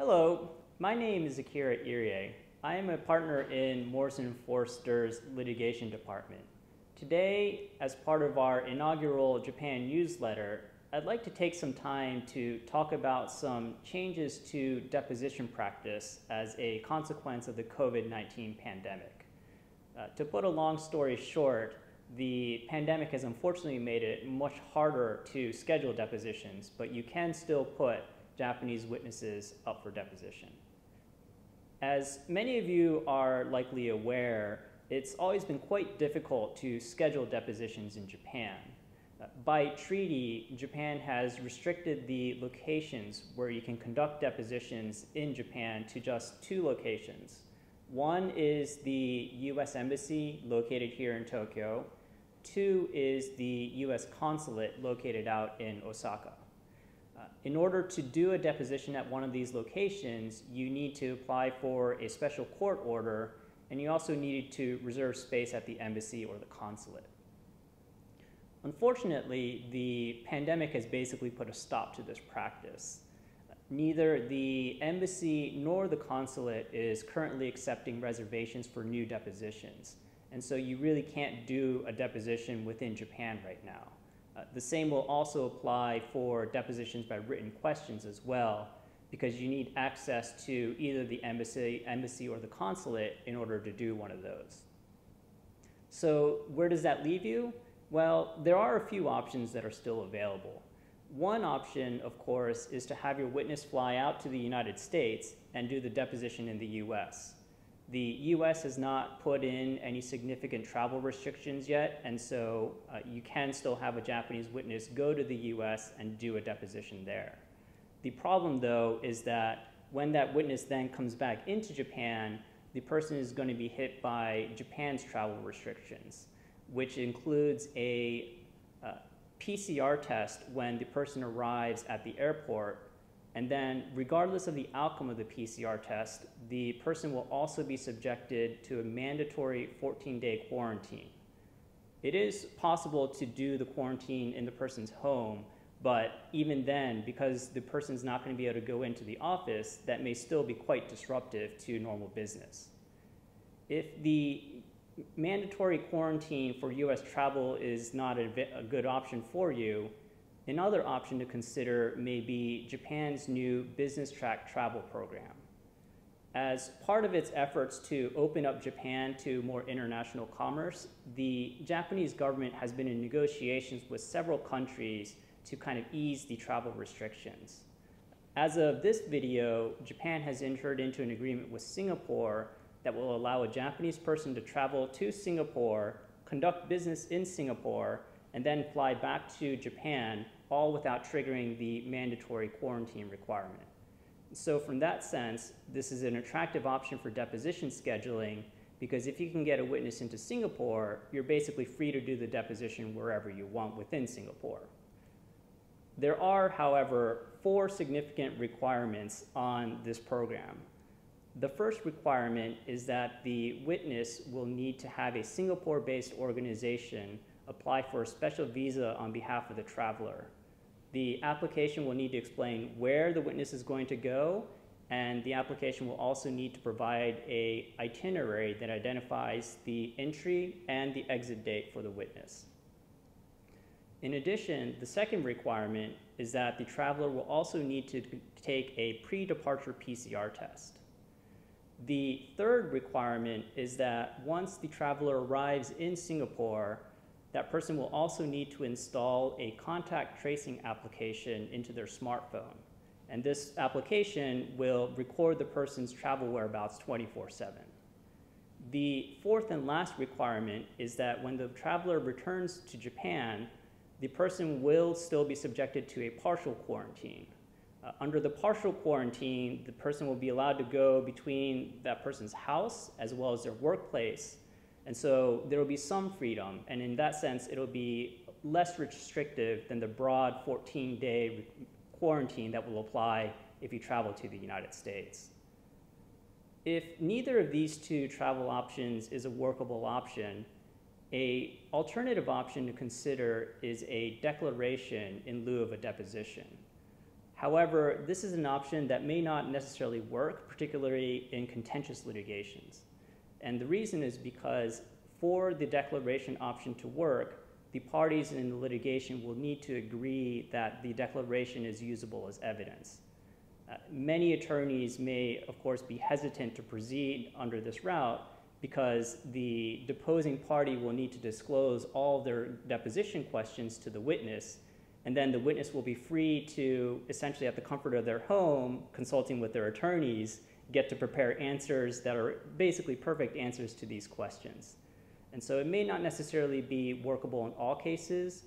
Hello, my name is Akira Irie. I am a partner in Morrison Foerster's litigation department. Today, as part of our inaugural Japan newsletter, I'd like to take some time to talk about some changes to deposition practice as a consequence of the COVID-19 pandemic. To put a long story short, the pandemic has unfortunately made it much harder to schedule depositions, but you can still put Japanese witnesses up for deposition. As many of you are likely aware, it's always been quite difficult to schedule depositions in Japan. By treaty, Japan has restricted the locations where you can conduct depositions in Japan to just 2 locations. One is the U.S. Embassy located here in Tokyo. 2 is the U.S. Consulate located out in Osaka. In order to do a deposition at one of these locations, you need to apply for a special court order, and you also need to reserve space at the embassy or the consulate. Unfortunately, the pandemic has basically put a stop to this practice. Neither the embassy nor the consulate is currently accepting reservations for new depositions, and so you really can't do a deposition within Japan right now. The same will also apply for depositions by written questions as well, because you need access to either the embassy or the consulate in order to do one of those. So where does that leave you? Well, there are a few options that are still available. One option, of course, is to have your witness fly out to the United States and do the deposition in the US. The US has not put in any significant travel restrictions yet, and so you can still have a Japanese witness go to the US and do a deposition there. The problem, though, is that when that witness then comes back into Japan, the person is going to be hit by Japan's travel restrictions, which includes a PCR test when the person arrives at the airport. And then, regardless of the outcome of the PCR test, the person will also be subjected to a mandatory 14-day quarantine. It is possible to do the quarantine in the person's home, but even then, because the person's not going to be able to go into the office, that may still be quite disruptive to normal business. If the mandatory quarantine for U.S. travel is not a good option for you, another option to consider may be Japan's new business track travel program. As part of its efforts to open up Japan to more international commerce, the Japanese government has been in negotiations with several countries to kind of ease the travel restrictions. As of this video, Japan has entered into an agreement with Singapore that will allow a Japanese person to travel to Singapore, conduct business in Singapore, and then fly back to Japan, all without triggering the mandatory quarantine requirement. So from that sense, this is an attractive option for deposition scheduling, because if you can get a witness into Singapore, you're basically free to do the deposition wherever you want within Singapore. There are, however, 4 significant requirements on this program. The first requirement is that the witness will need to have a Singapore-based organization apply for a special visa on behalf of the traveler. The application will need to explain where the witness is going to go, and the application will also need to provide an itinerary that identifies the entry and the exit date for the witness. In addition, the second requirement is that the traveler will also need to take a pre-departure PCR test. The third requirement is that once the traveler arrives in Singapore, that person will also need to install a contact tracing application into their smartphone. And this application will record the person's travel whereabouts 24/7. The fourth and last requirement is that when the traveler returns to Japan, the person will still be subjected to a partial quarantine. Under the partial quarantine, the person will be allowed to go between that person's house as well as their workplace. And so there will be some freedom, and in that sense, it'll be less restrictive than the broad 14-day quarantine that will apply if you travel to the United States. If neither of these 2 travel options is a workable option, an alternative option to consider is a declaration in lieu of a deposition. However, this is an option that may not necessarily work, particularly in contentious litigations. And the reason is because for the declaration option to work, the parties in the litigation will need to agree that the declaration is usable as evidence. Many attorneys may, of course, be hesitant to proceed under this route because the deposing party will need to disclose all their deposition questions to the witness, and then the witness will be free to, essentially at the comfort of their home, consulting with their attorneys, get to prepare answers that are basically perfect answers to these questions. And so it may not necessarily be workable in all cases,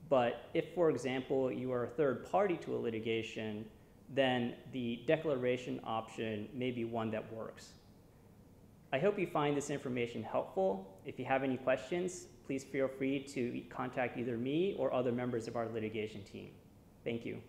but if, for example, you are a third party to a litigation, then the declaration option may be one that works. I hope you find this information helpful. If you have any questions, please feel free to contact either me or other members of our litigation team. Thank you.